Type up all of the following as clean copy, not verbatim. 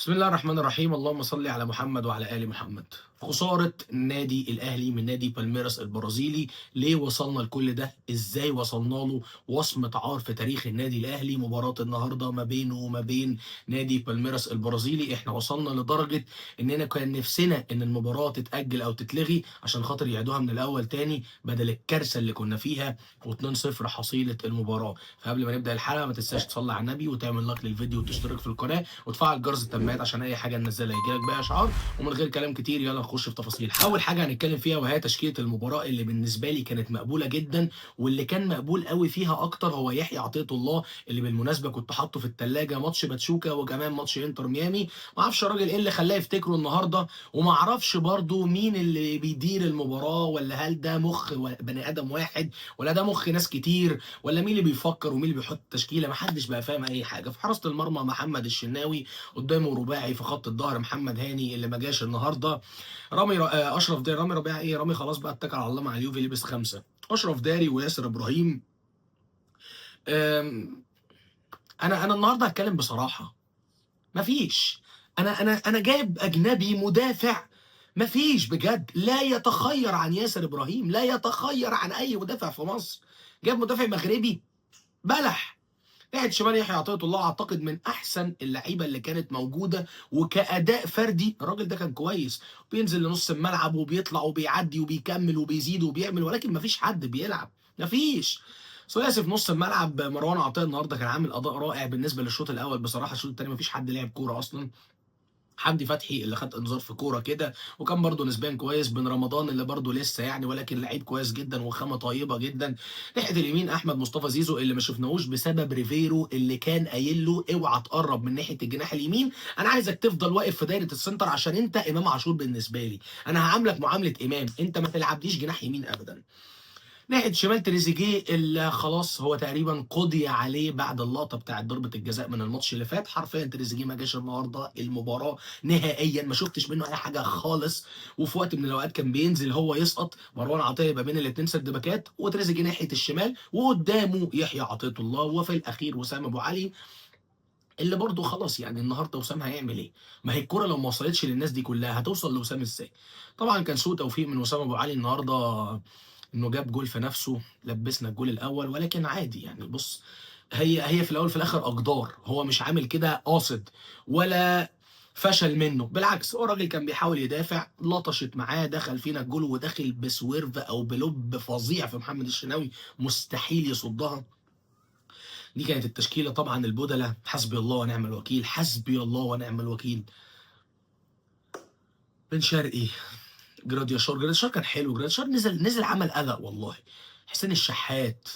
بسم الله الرحمن الرحيم، اللهم صل على محمد وعلى آل محمد. خسارة النادي الأهلي من نادي بالميراس البرازيلي، ليه وصلنا لكل ده؟ إزاي وصلنا له؟ وصمة عار في تاريخ النادي الأهلي مباراة النهارده ما بينه وما بين نادي بالميراس البرازيلي. احنا وصلنا لدرجة إننا كان نفسنا إن المباراة تتأجل أو تتلغي عشان خاطر يعيدوها من الأول تاني بدل الكارثة اللي كنا فيها، و2-0 حصيلة المباراة. فقبل ما نبدأ الحلقة ما تنساش تصلي على النبي وتعمل لايك للفيديو وتشترك في القناة وتفعل جرس التنبيهات عشان اي حاجه ننزلها يجيلك بقى اشعار. ومن غير كلام كتير يلا نخش في تفاصيل. اول حاجه هنتكلم فيها وهي تشكيله المباراه اللي بالنسبه لي كانت مقبوله جدا، واللي كان مقبول قوي فيها اكتر هو يحيى عطيه الله، اللي بالمناسبه كنت حاطه في الثلاجه ماتش باتشوكا وكمان ماتش انتر ميامي. ما اعرفش الراجل ايه اللي خلاه يفتكره النهارده، وما اعرفش برده مين اللي بيدير المباراه، ولا هل ده مخ بني ادم واحد، ولا ده مخ ناس كتير، ولا مين اللي بيفكر ومين اللي بيحط التشكيله. ما حدش بقى فاهم اي حاجه. في حراسه المرمى محمد الشناوي، قدامه رباعي في خط الظهر محمد هاني اللي ما جاش النهارده، اشرف داري، رامي ربيعه ايه، رامي خلاص بقى اتكل على الله مع اليوفي لبس خمسه، اشرف داري وياسر ابراهيم. أم، انا النهارده هتكلم بصراحه. مفيش. انا جايب اجنبي مدافع، مفيش بجد، لا يتخير عن ياسر ابراهيم، لا يتخير عن اي مدافع في مصر. جايب مدافع مغربي بلح. ناحية شمال يحيى عطية الله اعتقد من احسن اللعيبه اللي كانت موجوده، وكاداء فردي الراجل ده كان كويس، بينزل لنص الملعب وبيطلع وبيعدي وبيكمل وبيزيد وبيعمل، ولكن مفيش حد بيلعب، مفيش. ثلاثي في نص الملعب مروان عطية النهارده كان عامل اداء رائع بالنسبه للشوط الاول. بصراحه الشوط الثاني مفيش حد لعب كوره اصلا. حمدي فتحي اللي خد انذار في كوره كده وكان برده نسبيا كويس، بن رمضان اللي برده لسه يعني ولكن لعيب كويس جدا وخامه طيبه جدا. ناحيه اليمين احمد مصطفى زيزو اللي ما شفناهوش بسبب ريفيرو اللي كان قايل له اوعى تقرب من ناحيه الجناح اليمين، انا عايزك تفضل واقف في دايره السنتر عشان انت امام عاشور بالنسبه لي، انا هعاملك معامله امام، انت ما تلعبليش جناح يمين ابدا. ناحية شمال تريزيجيه اللي خلاص هو تقريبا قضي عليه بعد اللقطة بتاعت ضربة الجزاء من الماتش اللي فات. حرفيا تريزيجيه ما جاش النهارده المباراة نهائيا، ما شفتش منه اي حاجة خالص. وفي وقت من الاوقات كان بينزل هو يسقط، مروان عطية يبقى بين الاثنين سد باكات، وتريزيجيه ناحية الشمال وقدامه يحيى عطية الله، وفي الاخير وسام ابو علي اللي برضه خلاص يعني النهارده وسام هيعمل ايه؟ ما هي الكرة لو ما وصلتش للناس دي كلها هتوصل لوسام ازاي؟ طبعا كان سوء توفيق من وسام ابو علي النهارده انه جاب جول في نفسه، لبسنا الجول الاول، ولكن عادي يعني. بص، هي في الاول في الاخر اقدار، هو مش عامل كده قاصد ولا فشل منه، بالعكس هو الراجل كان بيحاول يدافع، لطشت معاه دخل فينا الجول، وداخل بسويرف او بلوب فظيع في محمد الشناوي مستحيل يصدها. دي كانت التشكيله. طبعا البودلة حسبي الله ونعم الوكيل، حسبي الله ونعم الوكيل. بن شرقي، جراديشار كان حلو، جراديشار نزل عمل قلق والله. حسين الشحات،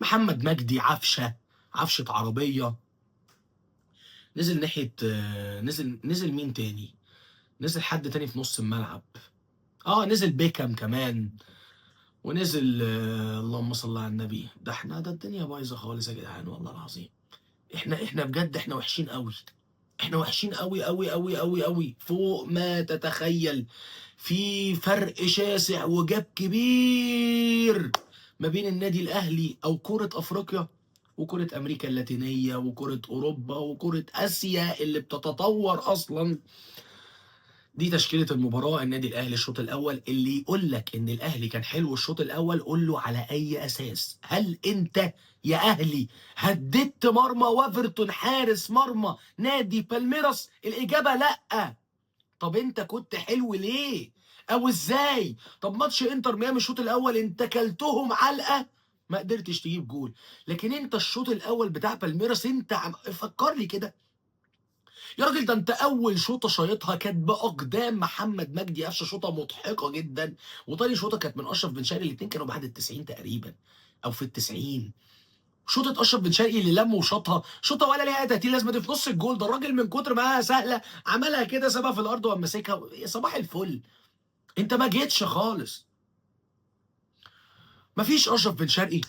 محمد مجدي، عفشه عربيه. نزل ناحيه نزل مين تاني؟ نزل حد تاني في نص الملعب. نزل بيكام كمان، ونزل اللهم صل على النبي. ده الدنيا بايظه خالص يا جدعان والله العظيم. احنا بجد احنا وحشين قوي، احنا وحشين قوي قوي قوي قوي قوي فوق ما تتخيل. في فرق شاسع وجاب كبير ما بين النادي الاهلي او كرة افريقيا وكرة امريكا اللاتينية وكرة اوروبا وكرة اسيا اللي بتتطور اصلا. دي تشكيلة المباراة. النادي الاهلي الشوط الاول، اللي يقول لك ان الاهلي كان حلو الشوط الاول قول له على اي اساس؟ هل انت يا اهلي هددت مرمى وافرتون حارس مرمى نادي بالميراس؟ الاجابة لا. طب انت كنت حلو ليه او ازاي؟ طب ماتش انتر ميامي الشوط الاول انت كلتهم علقة، ما قدرتش تجيب جول. لكن انت الشوط الاول بتاع بالميراس انت فكر لي كده يا راجل، ده انت اول شوطه شايطها كانت باقدام محمد مجدي قفشه، شوطه مضحكه جدا، وتاني شوطه كانت من اشرف بن شرقي، الاثنين كانوا بعد ال90 تقريبا او في ال90. شوطه اشرف بن شرقي اللي لم وشاطها شوطه ولا ليها 30 لازمه، دي في نص الجول، ده الراجل من كتر ما هي سهله عملها كده سابها في الارض وقام ماسكها. يا صباح الفل، انت ما جيتش خالص. مفيش اشرف بن شرقي،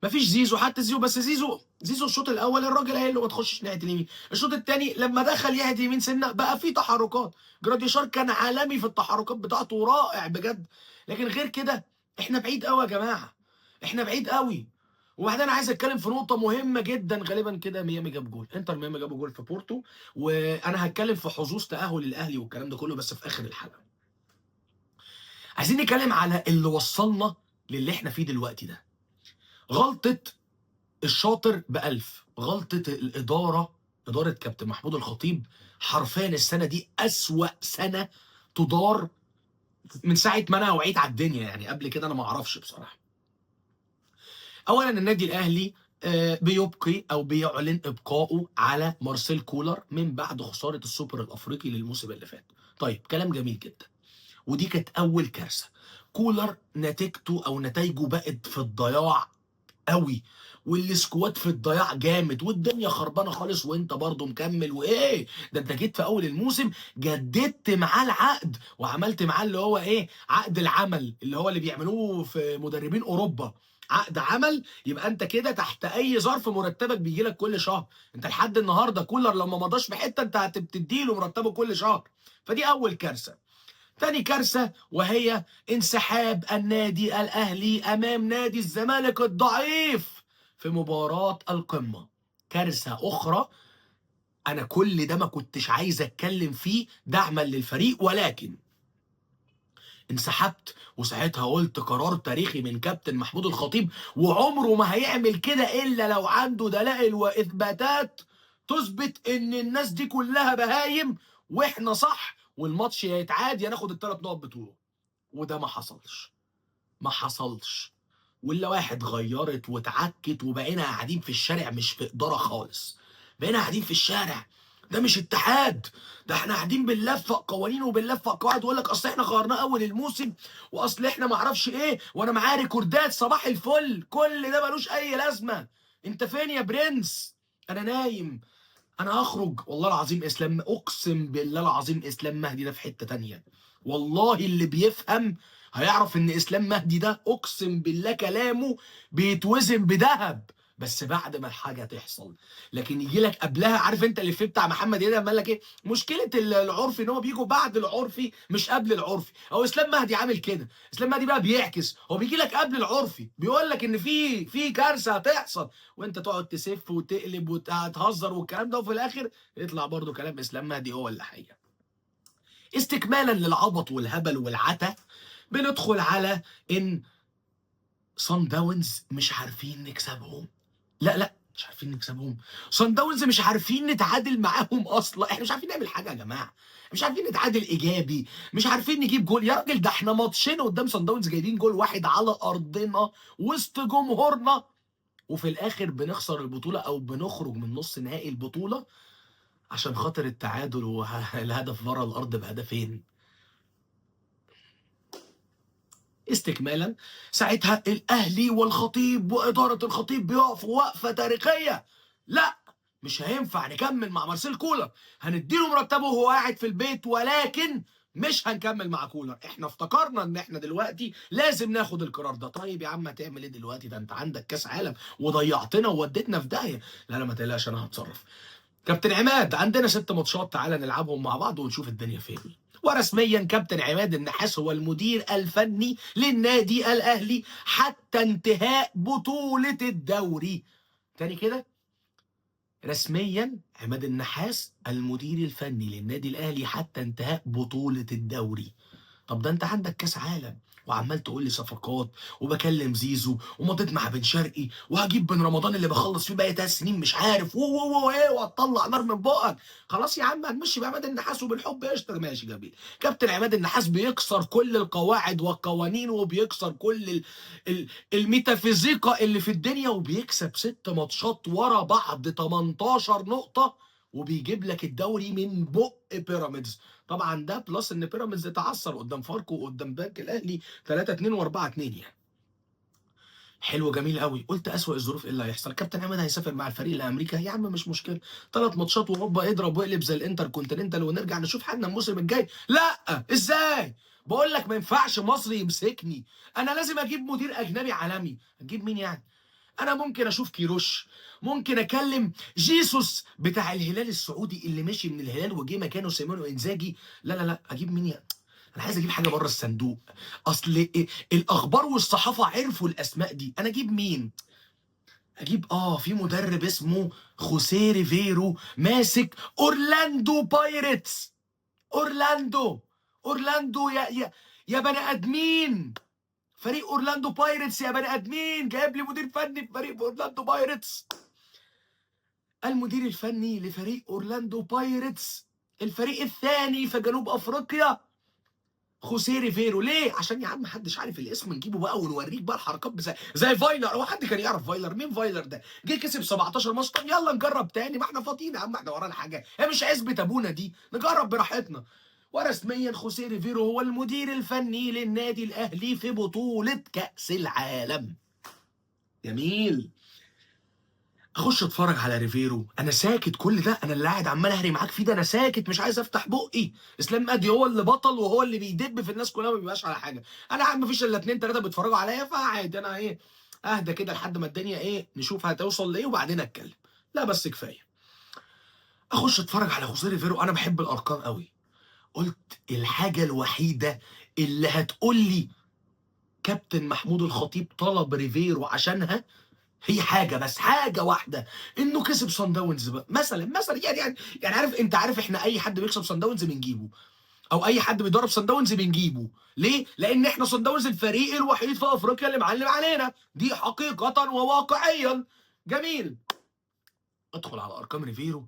مفيش زيزو، حتى زيزو، بس زيزو الشوط الاول الراجل قايل له ما تخشش ناحيه اليمين. الشوط الثاني لما دخل ناحيه اليمين سنه بقى في تحركات، جراديشار كان عالمي في التحركات بتاعته، رائع بجد. لكن غير كده احنا بعيد قوي يا جماعه، احنا بعيد قوي. وبعدين انا عايز اتكلم في نقطه مهمه جدا. غالبا كده ميامي جاب جول، انتر ميامي جابوا جول في بورتو، وانا هتكلم في حظوظ تاهل الاهلي والكلام ده كله بس في اخر الحلقه. عايزين نتكلم على اللي وصلنا للي احنا فيه دلوقتي ده. غلطه الشاطر بألف، غلطه الاداره، اداره كابتن محمود الخطيب. حرفيا السنه دي اسوأ سنه تدار من ساعه ما انا وعيت على الدنيا، يعني قبل كده انا ما اعرفش بصراحه. اولا النادي الاهلي بيبقي او بيعلن ابقائه على مارسيل كولر من بعد خساره السوبر الافريقي للموسم اللي فات. طيب كلام جميل جدا، ودي كانت اول كارثه. كولر نتيجته او نتائجه بقت في الضياع قوي، والسكواد في الضياع جامد، والدنيا خربانه خالص، وانت برضه مكمل. وايه ده، انت جيت في اول الموسم جددت معاه العقد وعملت معاه اللي هو ايه، عقد العمل، اللي هو اللي بيعملوه في مدربين اوروبا، عقد عمل. يبقى انت كده تحت اي ظرف مرتبك بيجي لك كل شهر. انت لحد النهارده كولر لو ما مضاش في حته انت هتديله مرتبه كل شهر. فدي اول كارثه. تاني كارثة وهي انسحاب النادي الأهلي أمام نادي الزمالك الضعيف في مباراة القمة. كارثة أخرى، أنا كل ده ما كنتش عايز أتكلم فيه دعما للفريق، ولكن انسحبت. وساعتها قلت قرار تاريخي من كابتن محمود الخطيب، وعمره ما هيعمل كده إلا لو عنده دلائل وإثباتات تثبت إن الناس دي كلها بهايم وإحنا صح، والماتش يا يتعاد يا ناخد الثلاث نقط بطوله. وده ما حصلش، ما حصلش. واللوائح اتغيرت واتعكت وبقينا قاعدين في الشارع، مش في إدارة خالص، بقينا قاعدين في الشارع. ده مش اتحاد، ده احنا قاعدين بنلفق قوانين وبنلفق قواعد، ويقول لك اصل احنا غيرناه اول الموسم، واصل احنا ما اعرفش ايه، وانا معايا ريكوردات صباح الفل. كل ده ملوش اي لازمه. انت فين يا برنس؟ انا نايم. انا هخرج والله العظيم اسلام، اقسم بالله العظيم اسلام مهدي ده في حتة تانية. والله اللي بيفهم هيعرف ان اسلام مهدي ده اقسم بالله كلامه بيتوزن بذهب، بس بعد ما الحاجه تحصل. لكن يجي لك قبلها، عارف انت الافيه بتاع محمد هدى لما قال لك ايه مشكله العرفي، ان هو بيجوا بعد العرفي مش قبل العرفي. او اسلام مهدي عامل كده. اسلام مهدي بقى بيعكس، هو بيجي لك قبل العرفي بيقول لك ان في كارثه هتحصل، وانت تقعد تسف وتقلب وتهزر والكلام ده، وفي الاخر يطلع برضو كلام اسلام مهدي هو اللي حقيقه. استكمالا للعبط والهبل والعتا، بندخل على ان صن داونز مش عارفين نكسبهم. لا لا، مش عارفين نكسبهم. صن داونز مش عارفين نتعادل معاهم اصلا. احنا مش عارفين نعمل حاجه يا جماعه، مش عارفين نتعادل ايجابي، مش عارفين نجيب جول يا راجل. ده احنا ماتشين قدام صن داونز جايبين جول واحد على ارضنا وسط جمهورنا، وفي الاخر بنخسر البطوله او بنخرج من نص نهائي البطوله عشان خاطر التعادل والهدف بره الارض بهدفين. استكمالا، ساعتها الاهلي والخطيب واداره الخطيب بيقفوا وقفه تاريخيه. لا، مش هينفع نكمل مع مارسيل كولر، هنديله مرتبه وهو قاعد في البيت، ولكن مش هنكمل مع كولر. احنا افتكرنا ان احنا دلوقتي لازم ناخد القرار ده. طيب يا عم هتعمل ايه دلوقتي؟ ده انت عندك كاس عالم وضيعتنا ووديتنا في داهيه. لا لا ما تقلقش انا هتصرف. كابتن عماد عندنا 6 ماتشات، تعالى نلعبهم مع بعض ونشوف الدنيا فين. ورسميا كابتن عماد النحاس هو المدير الفني للنادي الاهلي حتى انتهاء بطولة الدوري. تاني كده، رسميا عماد النحاس المدير الفني للنادي الاهلي حتى انتهاء بطولة الدوري. طب ده انت عندك كاس عالم وعمال تقول لي صفقات، وبكلم زيزو ومضيت مع بن شرقي، وهجيب بن رمضان اللي بخلص فيه بقى 3 سنين مش عارف ايه، وهتطلع نار من بقك. خلاص يا عم هنمشي بعماد النحاس وبالحب قشطه، ماشي جميل. كابتن عماد النحاس بيكسر كل القواعد والقوانين، وبيكسر كل الميتافيزيقا اللي في الدنيا، وبيكسب 6 ماتشات ورا بعض 18 نقطه، وبيجيب لك الدوري من بق بيراميدز. طبعا ده بلس ان بيراميدز اتعثر قدام فاركو وقدام بنك الاهلي 3-2 و4-2 يعني. حلو جميل قوي. قلت اسوأ الظروف ايه اللي هيحصل؟ كابتن عماد هيسافر مع الفريق لامريكا، يا عم مش مشكله، 3 ماتشات واوروبا اضرب واقلب زي الانتر كونتيننتال ونرجع نشوف حالنا الموسم الجاي. لا ازاي؟ بقول لك ما ينفعش مصري يمسكني، انا لازم اجيب مدير اجنبي عالمي. اجيب مين يعني؟ انا ممكن اشوف كيروش، ممكن اكلم جيسوس بتاع الهلال السعودي اللي مشي من الهلال وجه مكانه سيمونو انزاجي. لا لا لا، اجيب مين يعني؟ انا عايز اجيب حاجه بره الصندوق. اصل الاخبار والصحافه عرفوا الاسماء دي، انا اجيب مين؟ اجيب في مدرب اسمه خوسيه ريفيرو ماسك اورلاندو بايرتس. اورلاندو يا بني ادمين، فريق اورلاندو بايرتس يا بني ادمين، جايب لي مدير فني في فريق اورلاندو بايرتس. المدير الفني لفريق اورلاندو بايرتس، الفريق الثاني في جنوب افريقيا، خوسيه ريفيرو. ليه؟ عشان يا عم محدش عارف الاسم، نجيبه بقى ونوريك بقى الحركات زي فايلر. هو حد كان يعرف فايلر؟ مين فايلر ده؟ جه كسب 17 ماتش. طب يلا نجرب تاني، ما احنا فاضيين يا عم، احنا ورانا حاجه؟ هي مش عزبه ابونا دي، نجرب براحتنا. ورسميا خوسيه ريفيرو هو المدير الفني للنادي الاهلي في بطوله كاس العالم. جميل. اخش اتفرج على ريفيرو، انا ساكت كل ده، انا اللي قاعد عمال اهري معاك فيه ده، انا ساكت مش عايز افتح بقي. اسلام مهدي هو اللي بطل وهو اللي بيدب في الناس كلها، ما بيبقاش على حاجه. انا قاعد مفيش الا 2 3 بيتفرجوا عليا، فعادي انا اهدى كده لحد ما الدنيا نشوف هتوصل لايه وبعدين اتكلم. لا بس كفايه. اخش اتفرج على خوسيه ريفيرو، انا بحب الارقام قوي. قلت الحاجه الوحيده اللي هتقول لي كابتن محمود الخطيب طلب ريفيرو عشانها هي حاجه بس، حاجه واحده، انه كسب صن داونز بقى. مثلا يعني انت عارف احنا اي حد بيكسب صن داونز بنجيبه، او اي حد بيدرب صن داونز بنجيبه. ليه؟ لان احنا صن داونز الفريق الوحيد في افريقيا اللي معلم علينا، دي حقيقه وواقعيا. جميل. ادخل على ارقام ريفيرو،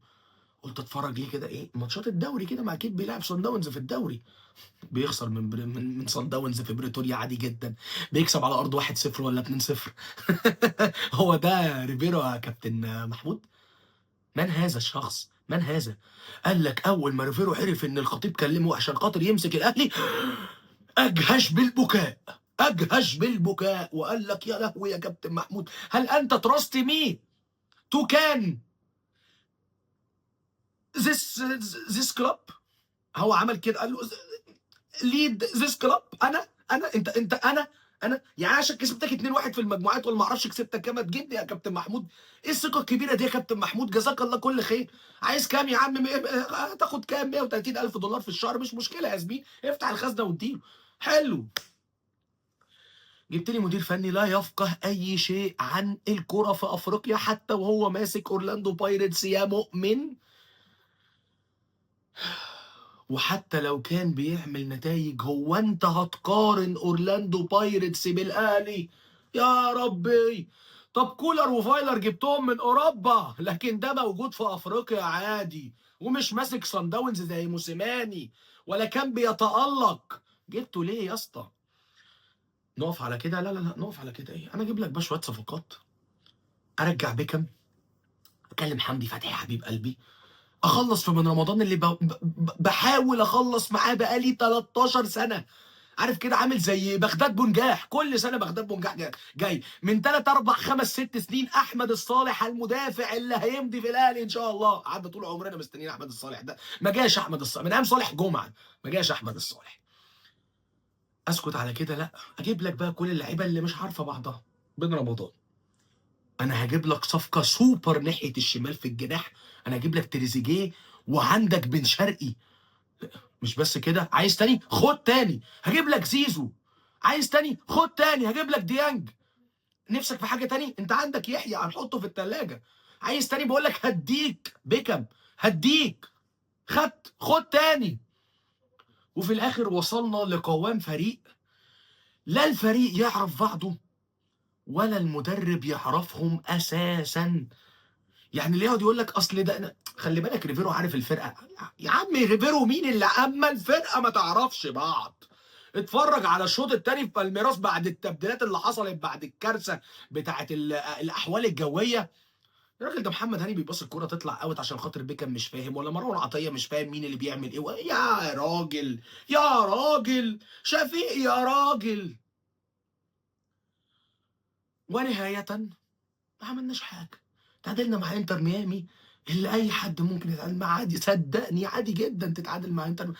قلت اتفرج ليه كده ماتشات الدوري كده، ما اكيد بيلعب صن داونز في الدوري. بيخسر من صن داونز في بريتوريا عادي جدا، بيكسب على ارض 1-0 ولا 2-0. هو ده ريفيرو يا كابتن محمود؟ من هذا الشخص؟ من هذا؟ قال لك اول ما ريفيرو عرف ان الخطيب كلمه عشان خاطر يمسك الاهلي، اجهش بالبكاء، اجهش بالبكاء، وقال لك يا لهوي يا كابتن محمود، هل انت تراست مي تو كان ذيس كلاب؟ هو عمل كده، قال له ليد ذيس كلاب. انا انت انا يعني عشان كسبتك 2-1 في المجموعات ولا ما اعرفش كسبتك كام، تجيب لي يا كابتن محمود؟ ايه الثقه الكبيره دي يا كابتن محمود؟ جزاك الله كل خير. عايز كام يا عم؟ هتاخد كام؟ 130 الف دولار في الشهر، مش مشكله يا زميلي، افتح الخزنه واديله. حلو. جبت لي مدير فني لا يفقه اي شيء عن الكره في افريقيا، حتى وهو ماسك اورلاندو بايرتس يا مؤمن. وحتى لو كان بيعمل نتائج، هو انت هتقارن اورلاندو بايرتس بالاهلي؟ يا ربي. طب كولر وفايلر جبتهم من اوروبا، لكن ده موجود في افريقيا عادي، ومش ماسك صن داونز زي موسيماني، ولا كان بيتألق. جبته ليه يا اسطى؟ نقف على كده؟ لا لا لا، نقف على كده انا اجيب لك بقى شويه صفقات، ارجع بيكم، اكلم حمدي فتحي حبيب قلبي، اخلص في من رمضان اللي بحاول اخلص معاه بقالي 13 سنه. عارف كده، عامل زي بغداد بنجاح، كل سنه بغداد بنجاح جاي من 3 4 5 6 سنين. احمد الصالح المدافع اللي هيمضي في الاهلي ان شاء الله، قعدنا طول عمرنا مستنيين احمد الصالح ده، ما جاش احمد الصالح من ايام صالح جمعه، ما جاش احمد الصالح. اسكت على كده؟ لا، اجيب لك بقى كل اللعيبه اللي مش عارفه بعضها بين رمضان. انا هجيب لك صفقه سوبر ناحيه الشمال في الجناح، انا هجيب لك تريزيجيه، وعندك بن شرقي. مش بس كده، عايز تاني خد تاني، هجيب لك زيزو. عايز تاني خد تاني، هجيب لك ديانج. نفسك في حاجه تاني؟ انت عندك يحيى هنحطه في الثلاجه. عايز تاني؟ بقول لك هديك بيكم، هديك. خد تاني. وفي الاخر وصلنا لقوام فريق لا الفريق يعرف بعضه ولا المدرب يعرفهم اساسا. يعني اللي يقعد يقول لك اصل ده خلي بالك ريفيرو عارف الفرقه. يا عم ريفيرو مين اللي اما الفرقه ما تعرفش بعض؟ اتفرج على الشوط الثاني في بالميراس بعد التبديلات اللي حصلت بعد الكارثه بتاعه الاحوال الجويه. الراجل ده محمد هاني بيبص الكوره تطلع اوت عشان خاطر بيكم مش فاهم، ولا مروان عطيه مش فاهم مين اللي بيعمل ايه. يا راجل، يا راجل شفيق، يا راجل. ونهايه ما عملناش حاجه، تعادلنا مع انتر ميامي اللي اي حد ممكن يتعادل معاه عادي، صدقني عادي جدا تتعادل مع انتر.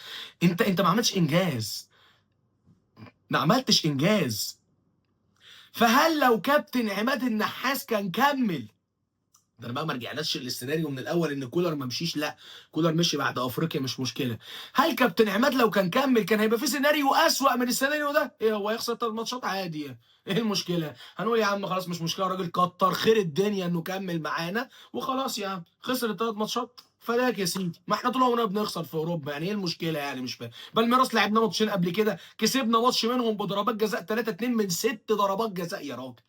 انت ما عملتش انجاز، ما عملتش انجاز. فهل لو كابتن عماد النحاس كان كمل ده انا بقى ما رجعناش للسيناريو من الاول ان كولر ما مشيش، لا، كولر مشي بعد افريقيا مش مشكله. هل كابتن عماد لو كان كمل كان هيبقى في سيناريو اسوأ من السيناريو ده؟ ايه هو هيخسر 3 ماتشات عادي يعني. ايه المشكله؟ هنقول يا عم خلاص مش مشكله، الراجل كتر خير الدنيا انه كمل معانا وخلاص يا عم، خسر ال3 ماتشات فداك يا سيدي، ما احنا طول عمرنا بنخسر في اوروبا، يعني ايه المشكله يعني؟ مش فاهم. بالميراس لعبنا ماتشين قبل كده كسبنا ماتش منهم بضربات جزاء 3-2 من 6 ضربات جزاء يا راجل،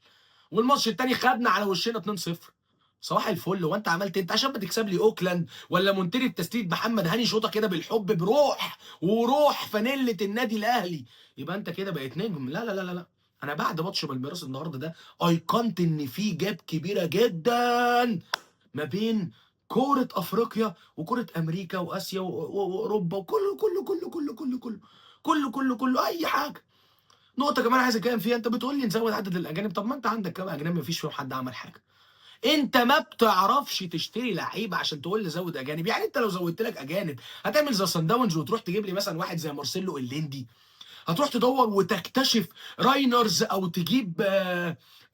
والماتش التاني خدنا على وشنا 2-0. صباح الفل، هو انت عملت إيه؟ انت عشان بتكسب لي اوكلاند ولا منتري بتسديد محمد هاني شوطه كده بالحب بروح وروح فانيله النادي الاهلي يبقى انت كده بقيت نجم؟ لا لا لا لا لا. انا بعد ماتش بالميراس النهارده ده ايقنت ان في جاب كبيره جدا ما بين كوره افريقيا وكوره امريكا واسيا واوروبا وكله كله كله كله كله كله كله كله كله اي حاجه. نقطه كمان عايز اتكلم فيها، انت بتقول لي نزود عدد الاجانب، طب ما انت عندك كام اجنبي مفيش فيهم حد عمل حاجه. انت ما بتعرفش تشتري لعيبه عشان تقول لي زود اجانب، يعني انت لو زودت لك اجانب هتعمل زي صن داونز وتروح تجيب لي مثلا واحد زي مارسيلو الليندي، هتروح تدور وتكتشف راينرز او تجيب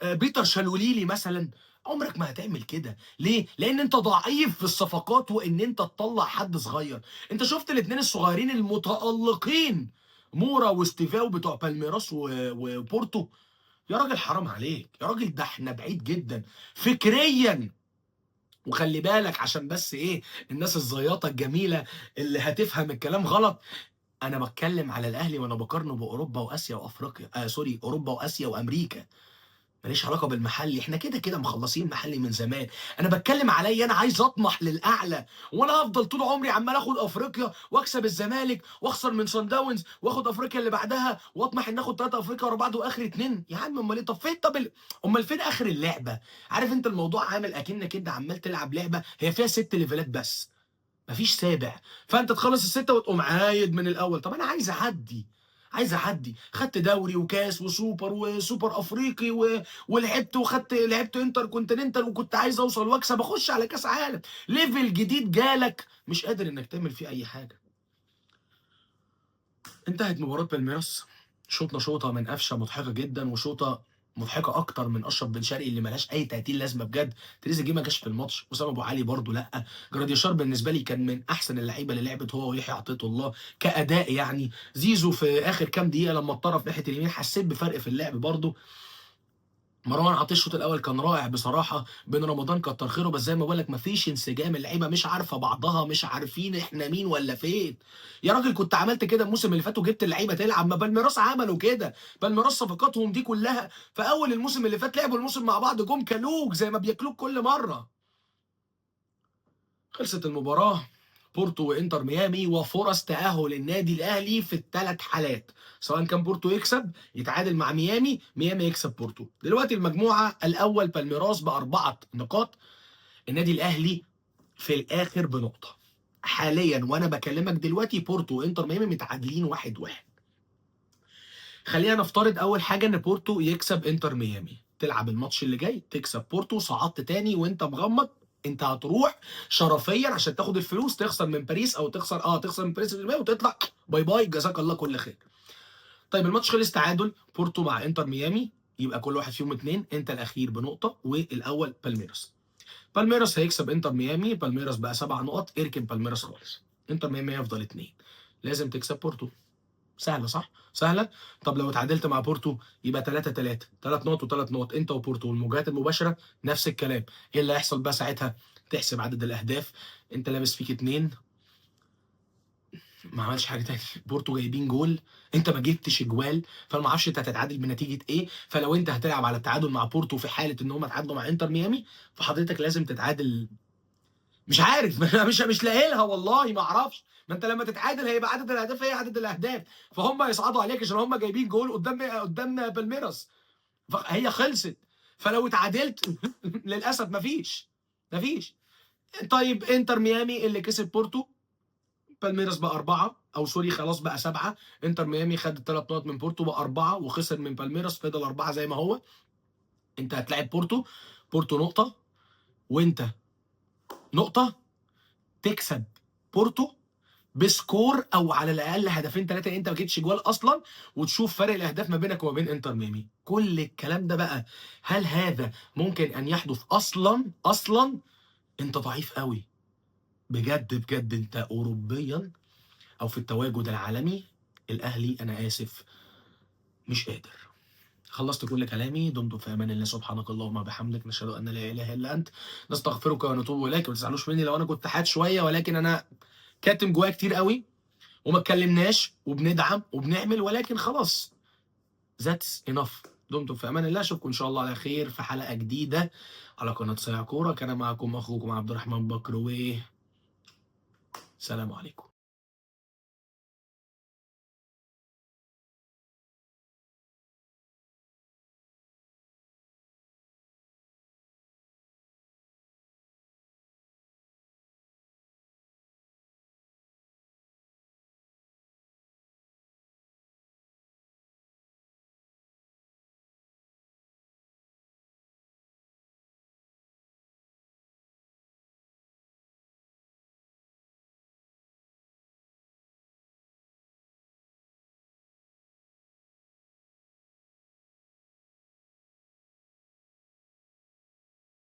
بيتر شالوليلي مثلا. عمرك ما هتعمل كده، ليه؟ لان انت ضعيف في الصفقات وان انت تطلع حد صغير. انت شفت الاثنين الصغيرين المتالقين، مورا واستيفاو بتوع بالميراس وبورتو؟ يا راجل حرام عليك يا راجل، ده احنا بعيد جدا فكريا. وخلي بالك عشان بس ايه الناس الزياطه الجميله اللي هتفهم الكلام غلط، انا بتكلم على الاهلي وانا بقارنه باوروبا واسيا وافريقيا، سوري، اوروبا واسيا وامريكا. ماليش علاقه بالمحلي، احنا كده كده مخلصين محلي من زمان. انا بتكلم عليا، انا عايز اطمح للاعلى، وانا هفضل طول عمري عمال اخد افريقيا واكسب الزمالك واخسر من صن داونز واخد افريقيا اللي بعدها واطمح ان اخد 3 افريقيا ورا بعض واخر 2؟ يا عم امال ايه؟ طب فين؟ طب امال فين اخر اللعبه؟ عارف انت الموضوع عامل اكنك انت عمال تلعب لعبه هي فيها 6 ليفلات بس، مفيش سابع. فانت تخلص ال6 وتقوم عايد من الاول. طب انا عايز اعدي، عايز اعدي، خدت دوري وكاس وسوبر وسوبر افريقي ولعبت لعبت انتر كونتيننتال وكنت عايز اوصل واكسب اخش على كاس عالم. ليفل جديد جالك مش قادر انك تعمل فيه اي حاجه. انتهت مباراه بالميراس، شوطنا شوطه من قفشه مضحكه جدا، وشوطه مضحكه اكتر من اشرف بن شرقي اللي ملهاش اي 30 لازمه بجد. تريزيجيه ما جاش في الماتش، اسامه ابو علي برضو لا. جراديشار بالنسبه لي كان من احسن اللعيبه اللي لعبت هو ويحيى عطيه الله كاداء يعني. زيزو في اخر كام دقيقه لما اتطرف ناحيه اليمين حسيت بفرق في اللعب برضو. مروان عطيه الشوط الاول كان رائع بصراحه، بن رمضان كتر خيره، بس زي ما بقول لك مفيش انسجام، اللعيبه مش عارفه بعضها، مش عارفين احنا مين ولا فين. يا راجل كنت عملت كده الموسم اللي فات وجبت اللعيبه تلعب، ما بالميراس عملوا كده. بالميراس صفقاتهم دي كلها في اول الموسم اللي فات لعبوا الموسم مع بعض جم كلوك زي ما بياكلوك كل مره. خلصت المباراه، بورتو وانتر ميامي وفرص تأهل النادي الاهلي في ال3 حالات، سواء كان بورتو يكسب يتعادل مع ميامي، ميامي يكسب بورتو. دلوقتي المجموعه الاول بالميراس ب4 نقاط، النادي الاهلي في الاخر بنقطه. حاليا وانا بكلمك دلوقتي بورتو وانتر ميامي متعادلين 1-1. خلينا نفترض اول حاجه ان بورتو يكسب انتر ميامي، تلعب الماتش اللي جاي تكسب بورتو، صعدت تاني وانت مغمض، انت هتروح شرفيا عشان تاخد الفلوس، تخسر من باريس او تخسر من باريس وتطلع باي باي جزاك الله كل خير. طيب الماتش خلص تعادل بورتو مع انتر ميامي، يبقى كل واحد فيهم 2، انت الاخير بنقطه والاول بالميراس. بالميراس هيكسب انتر ميامي، بالميراس بقى 7 نقط، اركن بالميراس خالص، انتر ميامي هيفضل 2. لازم تكسب بورتو، سهله صح؟ سهله. طب لو اتعادلت مع بورتو يبقى 3-3، 3 نقط و3 نقط انت وبورتو، والمواجهات المباشره نفس الكلام. ايه اللي هيحصل بقى ساعتها؟ تحسب عدد الاهداف، انت لابس فيك 2، ما عملش حاجه تاني، بورتو جايبين جول، انت ما جبتش اجوال، فانا ما اعرفش انت هتتعادل بنتيجه ايه. فلو انت هتلعب على التعادل مع بورتو في حاله ان هم اتعادلوا مع انتر ميامي، فحضرتك لازم تتعادل. مش عارف انا مش لاقي لها والله ما اعرفش. ما انت لما تتعادل هيبقى عدد الاهداف هي عدد الاهداف، فهم يصعدوا عليك عشان هم جايبين جول قدام بالميراس، فهي خلصت. فلو اتعادلت للاسف مفيش. طيب انتر ميامي اللي كسب بورتو، بالميراس بقى 4 او سوري خلاص بقى 7، انتر ميامي خد ال3 نقط من بورتو بقى 4 وخسر من بالميراس فضل 4 زي ما هو. انت هتلاعب بورتو، بورتو نقطة وانت نقطة، تكسب بورتو بسكور او على الاقل هدفين 3 انت ما جبتش جوال اصلا، وتشوف فرق الاهداف ما بينك وما بين انتر ميامي. كل الكلام ده بقى، هل هذا ممكن ان يحدث اصلا؟ اصلا انت ضعيف قوي بجد بجد. انت اوروبيا او في التواجد العالمي الاهلي، انا اسف، مش قادر. خلصت كل كلامي. دمتم في امان الله. سبحانك اللهم وبحمدك، نشهد ان لا اله الا انت، نستغفرك ونتوب اليك. ما تزعلوش مني لو انا كنت حاد شويه، ولكن انا كاتم جوايا كتير قوي وما اتكلمناش، وبندعم وبنعمل، ولكن خلاص ذاتس انف. دمتم في امان الله. اشوفكم ان شاء الله على خير في حلقه جديده على قناه صيع كوره. كان معكم اخوكم عبد الرحمن بكر، و سلام عليكم.